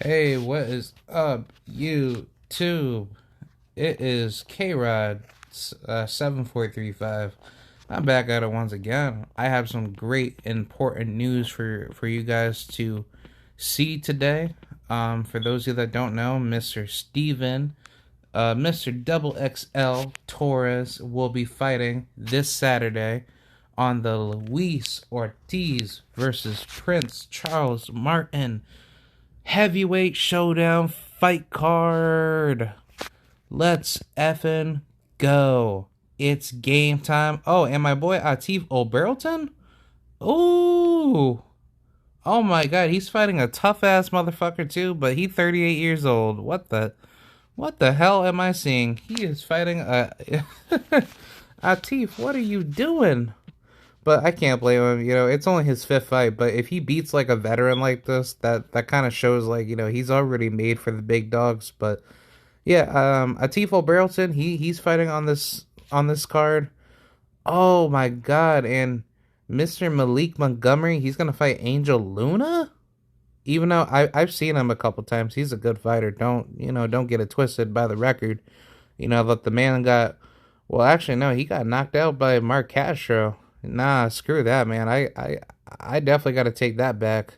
Hey, what is up, YouTube? It is K-Rod 7435. I'm back at it once again. I have some great important news for you guys to see today. For those of you that don't know, Mr. Steven, Mr. Double XL Torres will be fighting this Saturday on the Luis Ortiz versus Prince Charles Martin heavyweight showdown fight card. Let's effing go. It's game time. Oh, and my boy Atif O'Barrelton? Ooh. Oh my god, he's fighting a tough ass motherfucker too, but he's 38 years old. What the hell am I seeing? He is fighting a Atif, what are you doing? But I can't blame him. It's only his fifth fight. But if he beats like a veteran like this, that kind of shows like he's already made for the big dogs. But yeah, Atifo Barrelton, he's fighting on this card. Oh my god! And Mr. Malik Montgomery, he's gonna fight Angel Luna. Even though I've seen him a couple times, he's a good fighter. Don't get it twisted by the record. That the man got. Well, actually, no, he got knocked out by Mark Castro. Nah, screw that, man. I definitely got to take that back.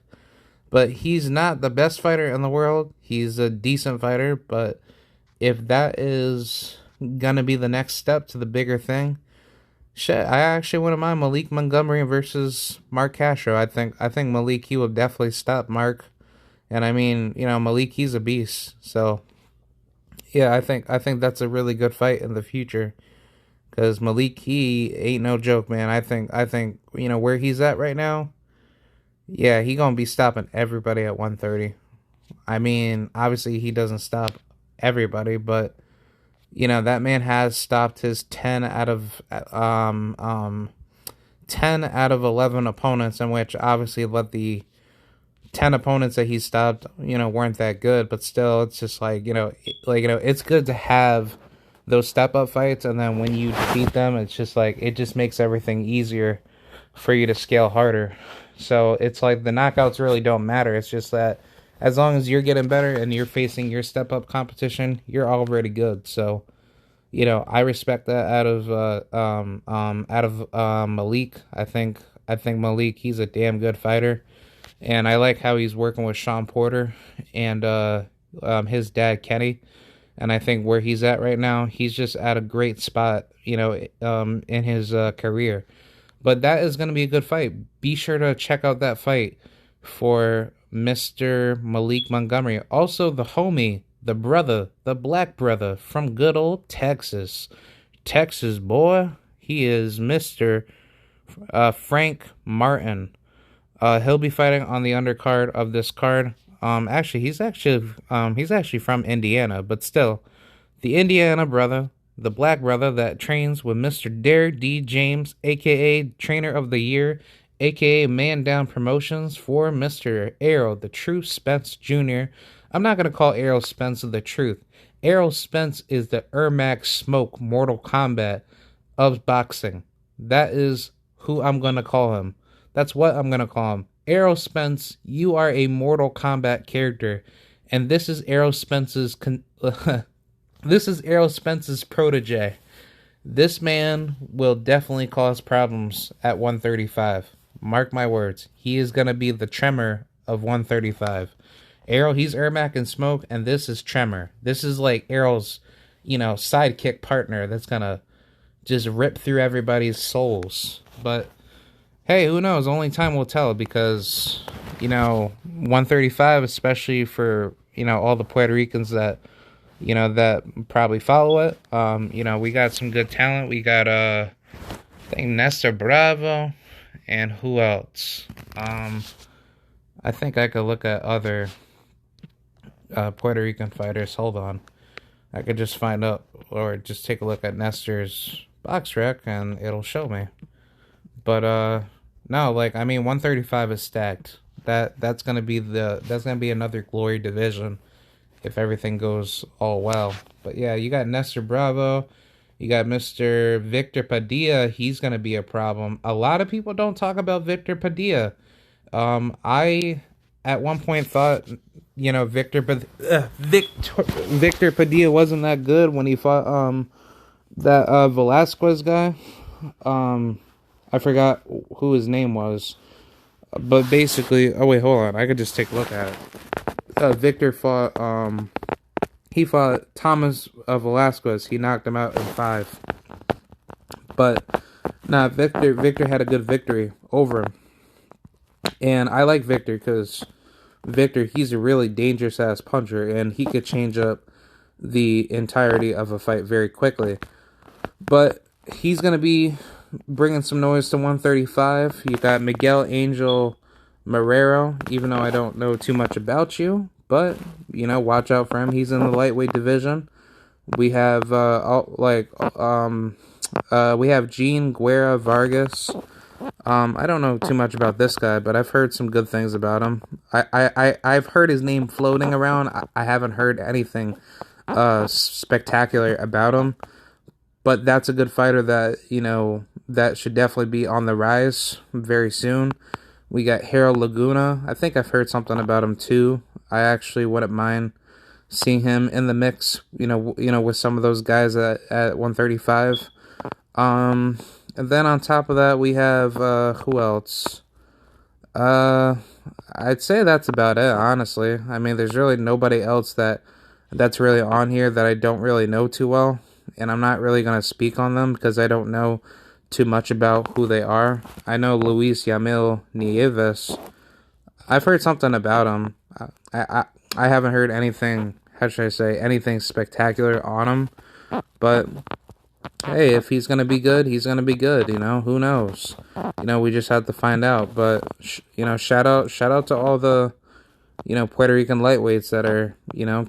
But he's not the best fighter in the world. He's a decent fighter, but if that is gonna be the next step to the bigger thing, shit, I actually wouldn't mind Malik Montgomery versus Mark Castro. I think Malik, he will definitely stop Mark, and I mean, Malik, he's a beast. So yeah, I think that's a really good fight in the future. Because Malik, he ain't no joke, man. I think where he's at right now. Yeah, he gonna be stopping everybody at 130. I mean, obviously he doesn't stop everybody, but that man has stopped his 10 out of 11 opponents, in which obviously let the 10 opponents that he stopped, weren't that good, but still, it's just like it's good to have those step up fights, and then when you defeat them, it's just like it just makes everything easier for you to scale harder. So it's like the knockouts really don't matter. It's just that as long as you're getting better and you're facing your step up competition, you're already good. So I respect that out of Malik. I think Malik, he's a damn good fighter, and I like how he's working with Sean Porter and his dad Kenny. And I think where he's at right now, he's just at a great spot, in his career. But that is going to be a good fight. Be sure to check out that fight for Mr. Malik Montgomery. Also, the homie, the brother, the black brother from good old Texas. Texas boy. He is Mr. Frank Martin. He'll be fighting on the undercard of this card. Actually, he's actually from Indiana, but still, the Indiana brother, the black brother that trains with Mr. Derek D. James, aka Trainer of the Year, aka Man Down Promotions for Mr. Errol, the True Spence Jr. I'm not gonna call Errol Spence the truth. Errol Spence is the Ermac Smoke Mortal Kombat of boxing. That is who I'm gonna call him. That's what I'm gonna call him. Errol Spence, you are a Mortal Kombat character, and this is Errol Spence's this is Errol Spence's protege. This man will definitely cause problems at 135. Mark my words. He is gonna be the Tremor of 135. Errol, he's Ermac and Smoke, and this is Tremor. This is like Errol's, sidekick partner that's gonna just rip through everybody's souls. But hey, who knows? Only time will tell because, 135, especially for, all the Puerto Ricans that probably follow it. We got some good talent. We got, I think Nestor Bravo, and who else? I think I could look at other Puerto Rican fighters. Hold on. I could just find out, or just take a look at Nestor's box rec, and it'll show me. But, no, 135 is stacked. That's gonna be another glory division if everything goes all well. But yeah, you got Nestor Bravo, you got Mr. Victor Padilla. He's gonna be a problem. A lot of people don't talk about Victor Padilla. I at one point thought Victor Padilla wasn't that good when he fought that Velasquez guy. I forgot who his name was, but basically, oh wait, hold on, I could just take a look at it. Victor fought he fought Thomas Velasquez. He knocked him out in 5. But nah, Victor had a good victory over him, and I like Victor because Victor, he's a really dangerous ass puncher, and he could change up the entirety of a fight very quickly. But he's gonna be bringing some noise to 135. You got Miguel Angel Marrero, even though I don't know too much about you, but watch out for him. He's in the lightweight division. We have we have Jean Guerra Vargas. I don't know too much about this guy, but I've heard some good things about him. I've heard his name floating around. I haven't heard anything spectacular about him, but that's a good fighter that that should definitely be on the rise very soon. We got Harold Laguna. I think I've heard something about him too. I actually wouldn't mind seeing him in the mix, with some of those guys at 135. And then on top of that, we have who else? I'd say that's about it, honestly. I mean, there's really nobody else that's really on here that I don't really know too well, and I'm not really going to speak on them because I don't know too much about who they are. I know Luis Yamil Nieves. I've heard something about him. I haven't heard anything, how should I say, anything spectacular on him, but hey, if he's going to be good, he's going to be good, who knows? We just have to find out, but, shout out to all the, Puerto Rican lightweights that are,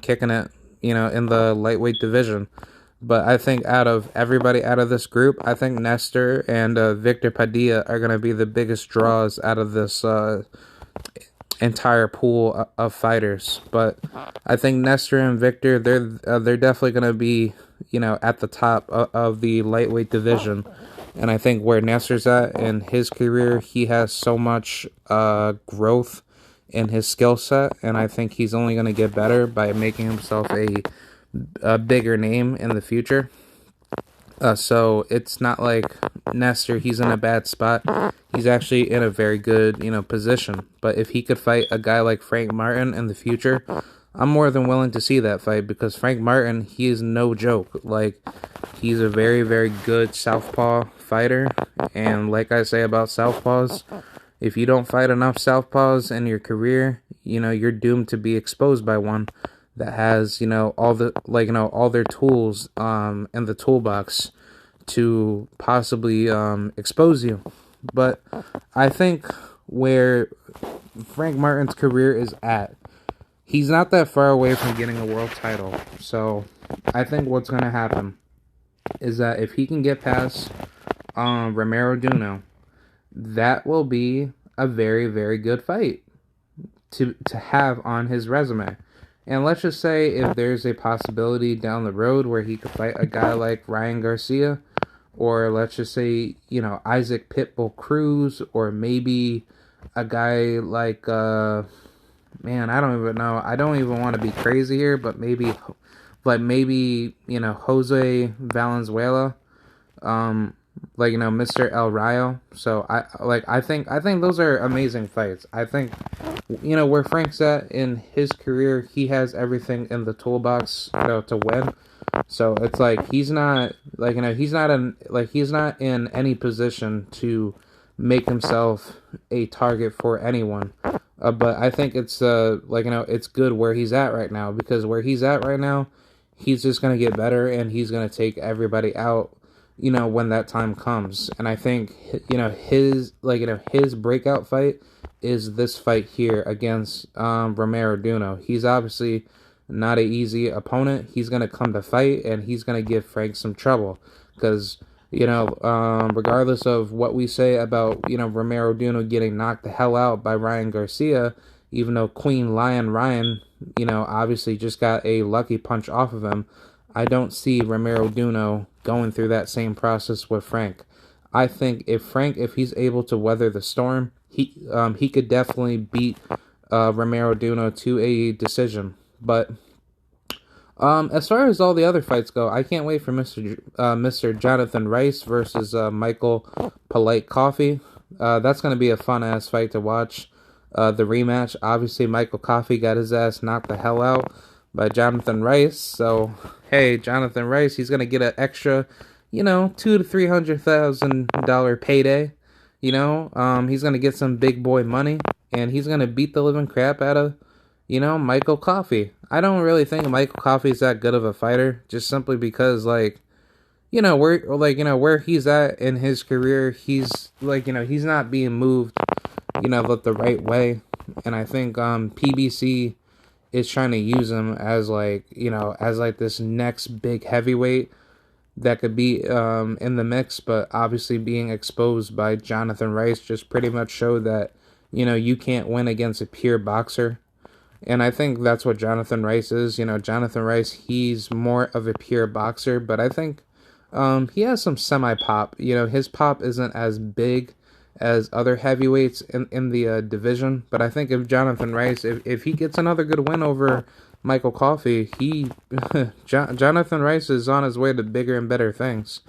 kicking it, in the lightweight division. But I think out of everybody out of this group, I think Nestor and Victor Padilla are going to be the biggest draws out of this entire pool of fighters. But I think Nestor and Victor, they're definitely going to be, at the top of the lightweight division. And I think where Nestor's at in his career, he has so much growth in his skill set, and I think he's only going to get better by making himself a bigger name in the future. So it's not like Nestor, he's in a bad spot. He's actually in a very good, position. But if he could fight a guy like Frank Martin in the future, I'm more than willing to see that fight, because Frank Martin, he is no joke. Like, he's a very, very good southpaw fighter. And like I say about southpaws, if you don't fight enough southpaws in your career, you're doomed to be exposed by one that has, all their tools in the toolbox to possibly expose you. But I think where Frank Martin's career is at, he's not that far away from getting a world title. So I think what's going to happen is that if he can get past Romero Duno, that will be a very, very good fight to have on his resume. And let's just say if there's a possibility down the road where he could fight a guy like Ryan Garcia, or let's just say, Isaac Pitbull Cruz, or maybe a guy like, I don't even know. I don't even want to be crazy here, but maybe, Jose Valenzuela, Mr. El Rayo. So I think those are amazing fights. I think, where Frank's at in his career, he has everything in the toolbox, to win. So it's like he's not in any position to make himself a target for anyone. But I think it's it's good where he's at right now, because where he's at right now, he's just gonna get better and he's gonna take everybody out, when that time comes. And I think his breakout fight is this fight here against Romero Duno. He's obviously not an easy opponent. He's gonna come to fight and he's gonna give Frank some trouble, because regardless of what we say about Romero Duno getting knocked the hell out by Ryan Garcia, even though Queen Lion Ryan obviously just got a lucky punch off of him, I don't see Romero Duno going through that same process with Frank. I think if he's able to weather the storm, he could definitely beat Romero Duno to a decision. But as far as all the other fights go, I can't wait for Mr. Jonathan Rice versus Michael Polite Coffee. That's going to be a fun ass fight to watch. The rematch, obviously, Michael Coffee got his ass knocked the hell out by Jonathan Rice. So, hey, Jonathan Rice, he's going to get an extra, $200,000 to $300,000 payday. He's going to get some big boy money, and he's going to beat the living crap out of, Michael Coffey. I don't really think Michael Coffey's that good of a fighter, just simply because, where he's at in his career, he's, he's not being moved, the right way. And I think, PBC is trying to use him as, this next big heavyweight that could be in the mix, but obviously being exposed by Jonathan Rice just pretty much showed that, you can't win against a pure boxer. And I think that's what Jonathan Rice is. Jonathan Rice, he's more of a pure boxer, but I think he has some semi-pop. His pop isn't as big as other heavyweights in the division, but I think if Jonathan Rice, if he gets another good win over Michael Coffey, Jonathan Rice is on his way to bigger and better things.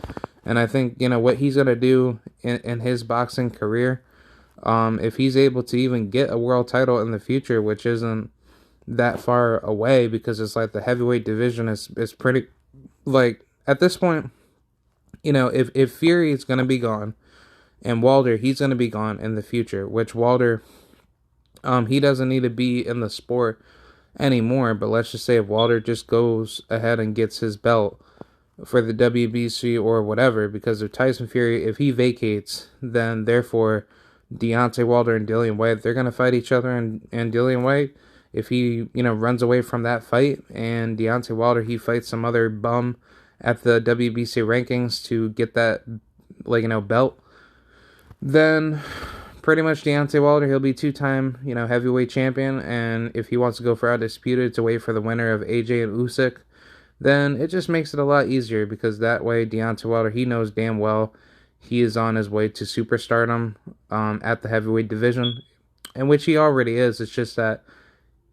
And I think, what he's going to do in his boxing career, if he's able to even get a world title in the future, which isn't that far away, because it's the heavyweight division is pretty, at this point, if Fury is going to be gone, and Wilder, he's going to be gone in the future, which Wilder, he doesn't need to be in the sport anymore, but let's just say if Wilder just goes ahead and gets his belt for the WBC or whatever, because of Tyson Fury, if he vacates, then therefore Deontay Wilder and Dillian Whyte, they're going to fight each other, and Dillian Whyte, if he, runs away from that fight, and Deontay Wilder, he fights some other bum at the WBC rankings to get that, belt, then pretty much Deontay Wilder, he'll be two-time, heavyweight champion, and if he wants to go for undisputed to wait for the winner of AJ and Usyk, then it just makes it a lot easier, because that way Deontay Wilder, he knows damn well he is on his way to superstardom at the heavyweight division, in which he already is. It's just that,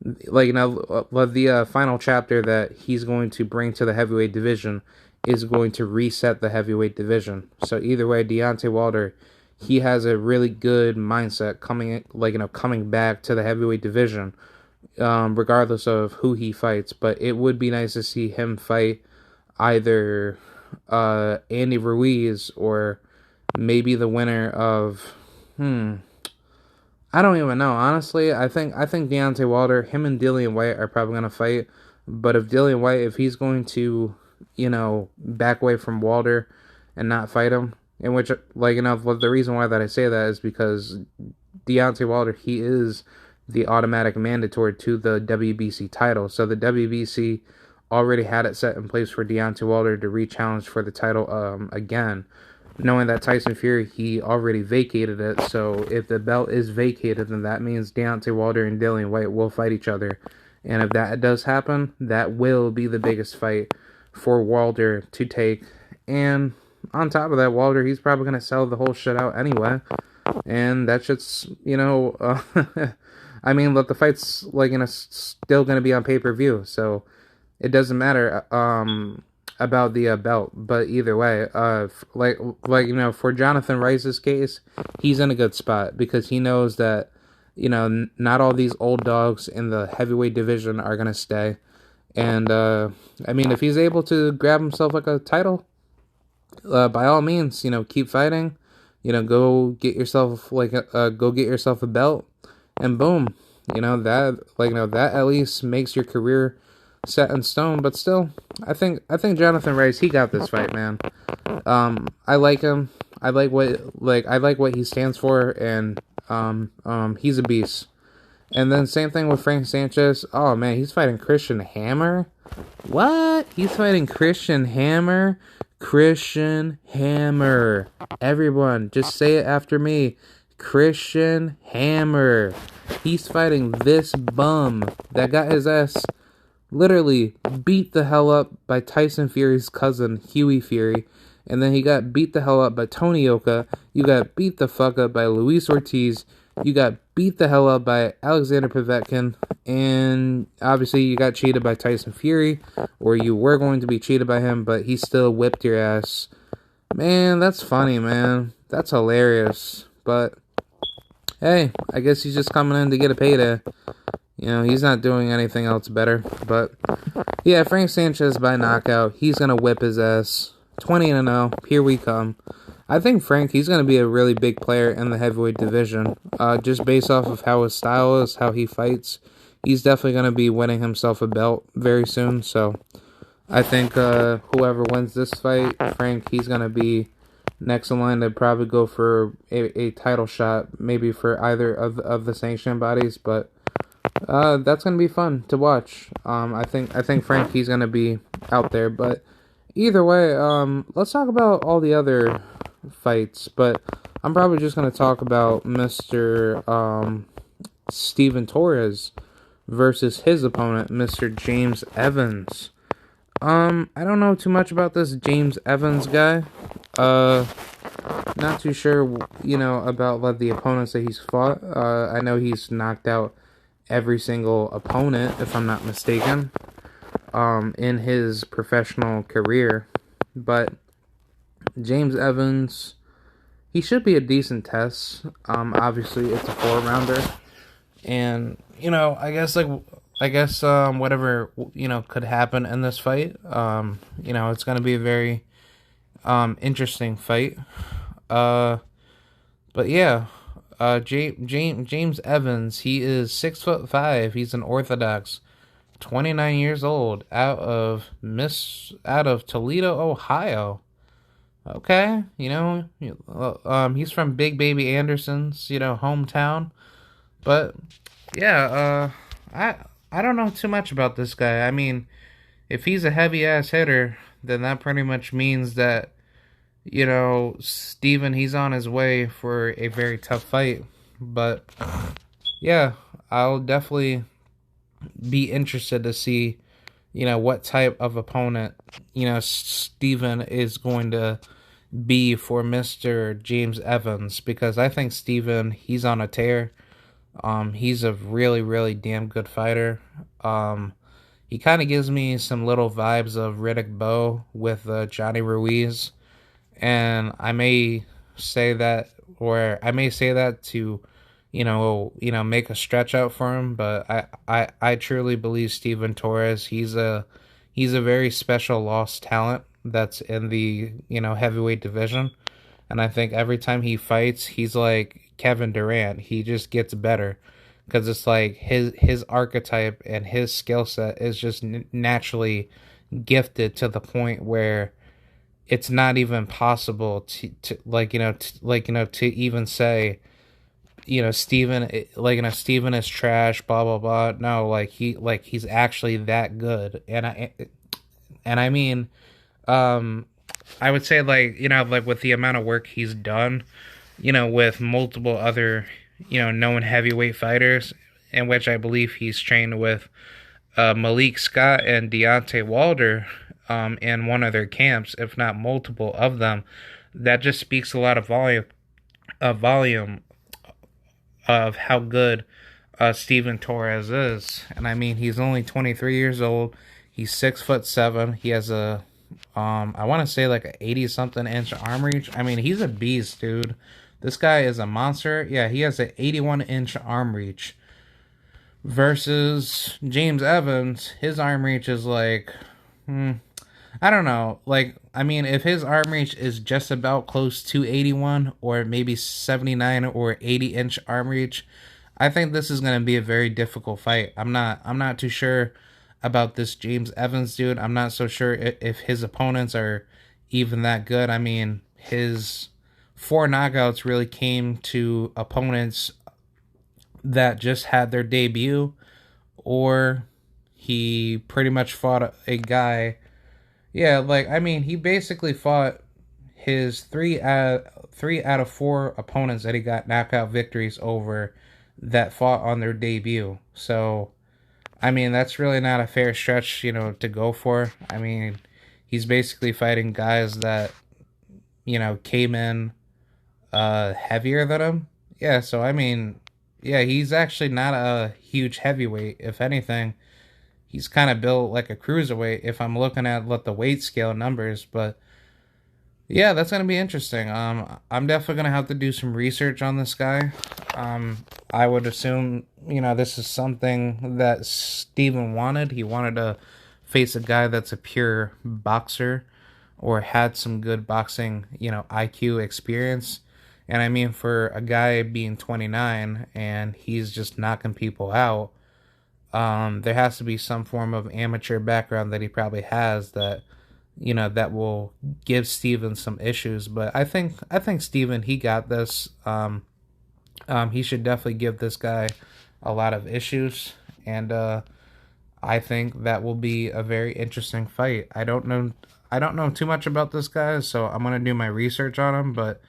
the final chapter that he's going to bring to the heavyweight division is going to reset the heavyweight division. So either way, Deontay Wilder, he has a really good mindset coming back to the heavyweight division, regardless of who he fights. But it would be nice to see him fight either Andy Ruiz or maybe the winner of I don't even know, honestly. I think Deontay Wilder, him and Dillian Whyte are probably gonna fight. But if Dillian Whyte, if he's going to, back away from Wilder and not fight him, in which, the reason why that I say that is because Deontay Wilder, he is the automatic mandatory to the WBC title. So the WBC already had it set in place for Deontay Wilder to re-challenge for the title again, knowing that Tyson Fury, he already vacated it. So if the belt is vacated, then that means Deontay Wilder and Dillian Whyte will fight each other. And if that does happen, that will be the biggest fight for Wilder to take. And on top of that, Wilder, he's probably going to sell the whole shit out anyway. And that shit's, I mean, look, the fight's, still going to be on pay-per-view. So it doesn't matter about the belt. But either way, for Jonathan Rice's case, he's in a good spot, because he knows that, not all these old dogs in the heavyweight division are going to stay. And, I mean, if he's able to grab himself a title, by all means, keep fighting. Go get yourself a belt, and boom, that at least makes your career set in stone. But still, I think Jonathan Rice, he got this fight, man. I like him. I like what he stands for, and he's a beast. And then same thing with Frank Sanchez. Oh man, he's fighting Christian Hammer. What? He's fighting Christian Hammer? Christian Hammer. Everyone, just say it after me. Christian Hammer. He's fighting this bum that got his ass literally beat the hell up by Tyson Fury's cousin, Huey Fury. And then he got beat the hell up by Tony Oka. You got beat the fuck up by Luis Ortiz. You got beat the hell up by Alexander Povetkin, and obviously you got cheated by Tyson Fury, or you were going to be cheated by him, but he still whipped your ass. Man, that's funny, man. That's hilarious. But hey, I guess he's just coming in to get a payday. You know, he's not doing anything else better. But yeah, Frank Sanchez by knockout. He's gonna whip his ass. 20-0. Here we come. I think Frank, he's going to be a really big player in the heavyweight division. Just based off of how his style is, how he fights, he's definitely going to be winning himself a belt very soon. So I think whoever wins this fight, Frank, he's going to be next in line to probably go for a title shot, maybe for either of the sanctioning bodies. But that's going to be fun to watch. I think Frank, he's going to be out there. But either way, let's talk about all the other fights, but I'm probably just going to talk about Mr. Steven Torres versus his opponent, Mr. James Evans. I don't know too much about this James Evans guy. Not too sure, about like the opponents that he's fought. I know he's knocked out every single opponent, if I'm not mistaken, in his professional career, but James Evans, he should be a decent test. Obviously it's a 4-rounder, and I guess whatever could happen in this fight. It's gonna be a very interesting fight. But yeah, James Evans, he is 6'5". He's an Orthodox, 29 years old, out of Toledo, Ohio. Okay, he's from Big Baby Anderson's, hometown. But yeah, I don't know too much about this guy. I mean, if he's a heavy ass hitter, then that pretty much means that Steven, he's on his way for a very tough fight. But yeah, I'll definitely be interested to see what type of opponent Steven is going to be for Mr. James Evans, because I think Steven, he's on a tear. He's a really, really damn good fighter. He kind of gives me some little vibes of Riddick Bowe with Johnny Ruiz, and I may say that, or I may say that to make a stretch out for him, but I truly believe Steven Torres, he's a very special lost talent that's in the heavyweight division, and I think every time he fights, he's like Kevin Durant. He just gets better, because it's like his archetype and his skill set is just naturally gifted to the point where it's not even possible to even say Steven is trash, blah blah blah. No, he's actually that good, and I mean, I would say with the amount of work he's done, with multiple other known heavyweight fighters, in which I believe he's trained with Malik Scott and Deontay Wilder in one of their camps, if not multiple of them. That just speaks a lot of volume of how good Steven Torres is. And I mean, he's only 23 years old. He's 6'7". He has a I want to say like a 80 something inch arm reach. I mean, he's a beast, dude. This guy is a monster. Yeah, he has an 81 inch arm reach. Versus James Evans, his arm reach is like, I don't know. Like, I mean, if his arm reach is just about close to 81 or maybe 79 or 80 inch arm reach, I think this is going to be a very difficult fight. I'm not too sure about this James Evans dude. I'm not so sure if his opponents are even that good. I mean, his 4 knockouts really came to opponents that just had their debut, or he pretty much fought a guy. Yeah, like, I mean, he basically fought his 3 out of 4 opponents that he got knockout victories over that fought on their debut. So, I mean, that's really not a fair stretch, to go for. I mean, he's basically fighting guys that, came in heavier than him. Yeah, so, I mean, Yeah, he's actually not a huge heavyweight. If anything, he's kind of built like a cruiserweight if I'm looking at what the weight scale numbers. But yeah, that's gonna be interesting. I'm definitely gonna have to do some research on this guy. I would assume, this is something that Steven wanted. He wanted to face a guy that's a pure boxer or had some good boxing, IQ experience. And I mean, for a guy being 29 and he's just knocking people out, there has to be some form of amateur background that he probably has that that will give Steven some issues. But I think Steven, he got this. He should definitely give this guy a lot of issues, and I think that will be a very interesting fight. I don't know too much about this guy, so I'm gonna do my research on him. But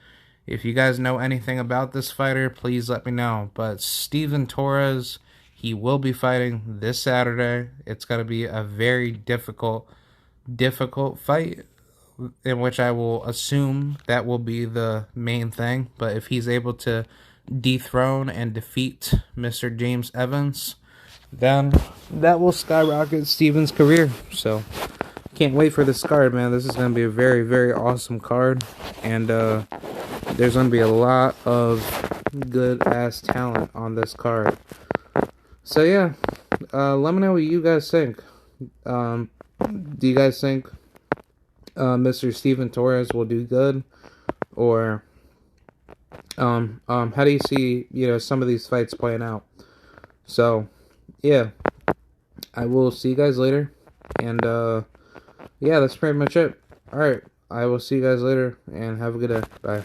if you guys know anything about this fighter, please let me know. But Steven Torres, he will be fighting this Saturday. It's gonna be a very difficult fight, in which I will assume that will be the main thing. But if he's able to dethrone and defeat Mr. James Evans, then that will skyrocket Steven's career. So can't wait for this card, man. This is going to be a very, very awesome card. And there's going to be a lot of good-ass talent on this card. So yeah, let me know what you guys think. Do you guys think Mr. Steven Torres will do good? Or how do you see, some of these fights playing out? So, yeah, I will see you guys later. And, yeah, that's pretty much it. Alright, I will see you guys later, and have a good day. Bye.